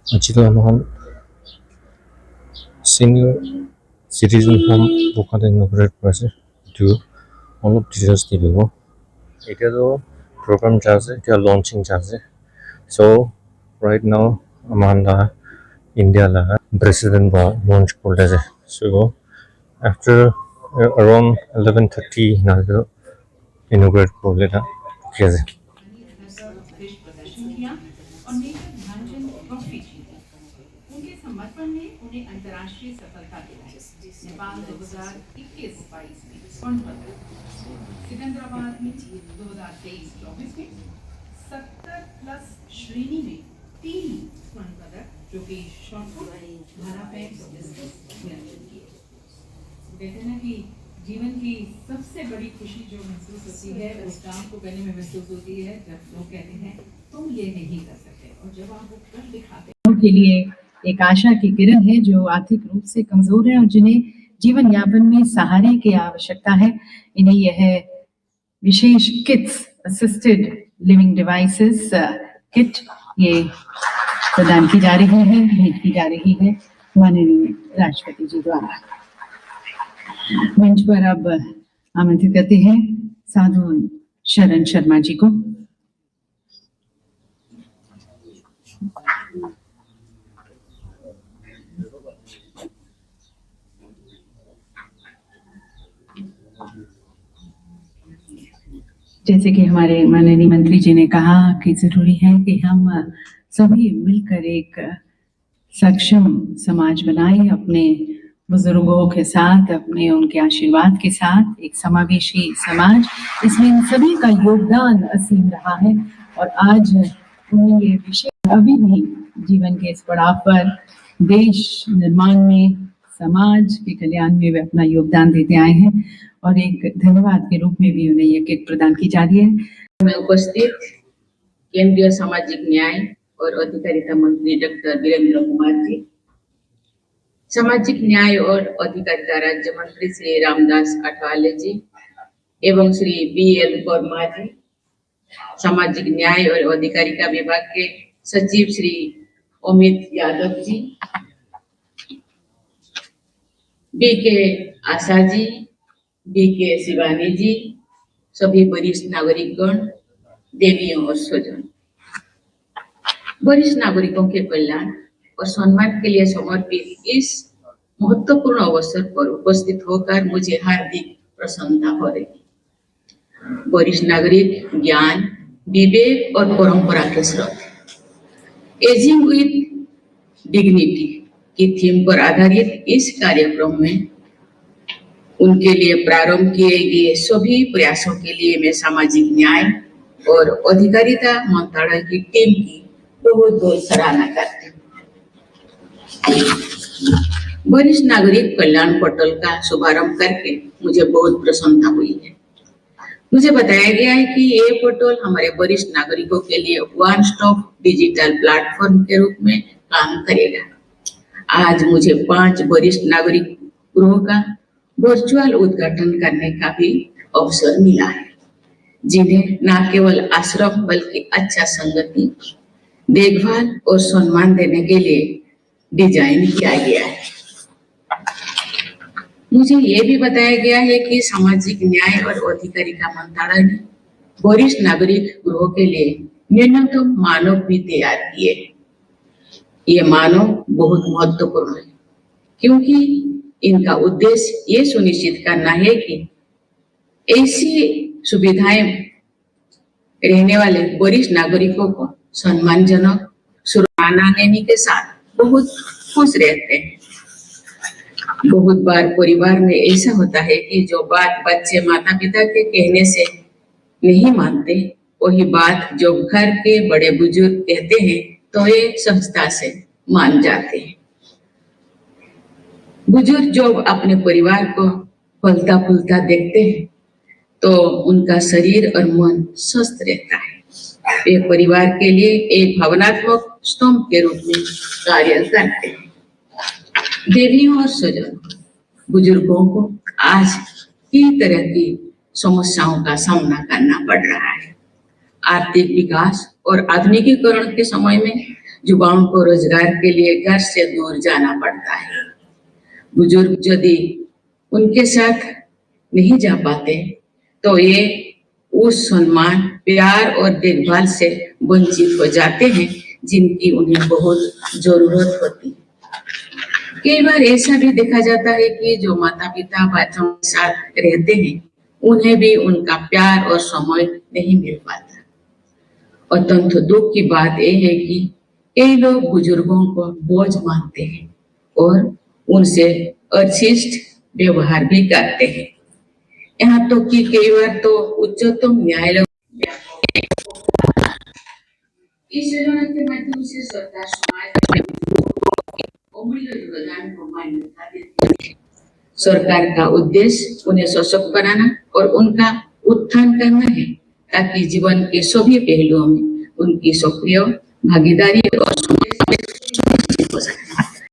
지도한 senior citizen home 북한에 inaugurate করেছে to অলপ details দিয়ে দেবো এটা তো program চলছে এটা launching চলছে so right now আমরা India la president ba launch করেছে so after around 11:30 না inaugurate করলে না ঠিক আছে और मेजर ध्यानचंद ट्रॉफी जीती। उनके समर्पण ने उन्हें अंतर्राष्ट्रीय सफलता दिलाई। नेपाल 2021-22 में स्वर्ण पदक, सिकंदराबाद में 2023-24 में 70+ श्रेणी में 3 स्वर्ण पदक, जो कि शॉटपुट, भालाफेंक, डिस्कस में अर्जित किए। कहते हैं ना कि जीवन की सबसे बड़ी खुशी जो महसूस होती है उस काम को करने में महसूस होती है जब लोग कहते हैं तुम ये नहीं कर सकते, और जब आप वो कर दिखाते हैं के लिए एक आशा की किरण है जो आर्थिक रूप से कमजोर है और जिन्हें जीवन यापन में सहारे की आवश्यकता है। इन्हें यह विशेष kits assisted living devices kit ये प्रदान की जा रही है, भेंट की जा रही है माननीय राष्ट्रपति जी द्वारा। मंच पर अब आमंत्रित करते हैं साधु शरण शर्मा जी को। जैसे कि हमारे माननीय मंत्री जी ने कहा कि जरूरी है कि हम सभी मिलकर एक सक्षम समाज बनाएं, अपने बुजुर्गों के साथ, अपने उनके आशीर्वाद के साथ एक समावेशी समाज। इसमें इन सभी का योगदान असीम रहा है और आज उन्हें ये विषय अभी भी जीवन के इस पड़ाव पर देश निर्माण में, समाज के कल्याण में वे अपना योगदान देते आए हैं और एक धन्यवाद के रूप में भी उन्हें ये किट प्रदान की जा रही है। में उपस्थित केंद्रीय सामाजिक न्याय और अधिकारिता मंत्री डॉक्टर वीरेंद्र कुमार जी, सामाजिक न्याय और अधिकारिता राज्य मंत्री श्री रामदास अठावले जी एवं श्री BL वर्मा जी, सामाजिक न्याय और अधिकारिता विभाग के सचिव श्री अमित यादव जी, BK आशा जी, BK शिवानी जी, सभी वरिष्ठ नागरिकगण, देवियों और स्वजन। वरिष्ठ नागरिकों के कल्याण और सम्मान के लिए समर्पित इस महत्वपूर्ण अवसर पर उपस्थित होकर मुझे हार्दिक प्रसन्नता हो रही है। वरिष्ठ नागरिक ज्ञान, विवेक और परंपरा के स्रोत, एजिंग विद डिग्निटी की थीम पर आधारित इस कार्यक्रम में उनके लिए प्रारंभ किए गए सभी प्रयासों के लिए मैं सामाजिक न्याय और अधिकारिता मंत्रालय की टीम की बहुत बहुत सराहना करती हूँ। वरिष्ठ नागरिक कल्याण पोर्टल का शुभारंभ करके मुझे बहुत प्रसन्नता हुई है। मुझे बताया गया है कि ये पोर्टल हमारे वरिष्ठ नागरिकों के लिए वन स्टॉप डिजिटल प्लेटफॉर्म के रूप में काम करेगा। आज मुझे 5 वरिष्ठ नागरिक गृहों का वर्चुअल उद्घाटन करने का भी अवसर मिला है, जिन्हें न केवल आश्रम बल्कि अच्छा संगति, देखभाल और सम्मान देने के लिए डिजाइन किया गया है। मुझे ये भी बताया गया है कि सामाजिक न्याय और अधिकारिता मंत्रालय ने वरिष्ठ नागरिक गृहों के लिए न्यूनतम मानक भी तैयार किए। ये मानक बहुत महत्वपूर्ण है क्योंकि इनका उद्देश्य ये सुनिश्चित करना है कि ऐसी सुविधाएं रहने वाले वरिष्ठ नागरिकों को सम्मानजनक सुरक्षा देने के साथ बहुत खुश रहते हैं। बहुत बार परिवार में ऐसा होता है कि जो बात बच्चे माता पिता के कहने से नहीं मानते, वही बात जो घर के बड़े बुजुर्ग कहते हैं तो ये सहजता से मान जाते हैं। बुजुर्ग जब अपने परिवार को फलता फूलता देखते हैं तो उनका शरीर और मन स्वस्थ रहता है। वे परिवार के लिए एक भावनात्मक स्तंभ के रूप में कार्य करते हैं। देवियों और स्वजन, बुजुर्गों को आज की तरह की समस्याओं का सामना करना पड़ रहा है। आर्थिक विकास और आधुनिकीकरण के समय में युवाओं को रोजगार के लिए घर से दूर जाना पड़ता है। बुजुर्ग यदि उनके साथ नहीं जा पाते तो ये उस सम्मान, प्यार और देखभाल से वंचित हो जाते हैं जिनकी उन्हें बहुत जरूरत होती है। कई बार ऐसा भी देखा जाता है कि जो माता पिता बच्चों के साथ रहते हैं उन्हें भी उनका प्यार और समय नहीं मिल पाता। अत्यंत दुख की बात यह है कि कई लोग बुजुर्गों को बोझ मानते हैं और उनसे अशिष्ट व्यवहार भी करते हैं। यहाँ तो कि कई बार तो उच्चतम न्यायालय इस योजना के माध्यम से सरकार समाज में अमूल्य योगदान को मान्यता देती है। सरकार का उद्देश्य उन्हें सशक्त बनाना और उनका उत्थान करना है ताकि जीवन के सभी पहलुओं में उनकी सक्रिय भागीदारी और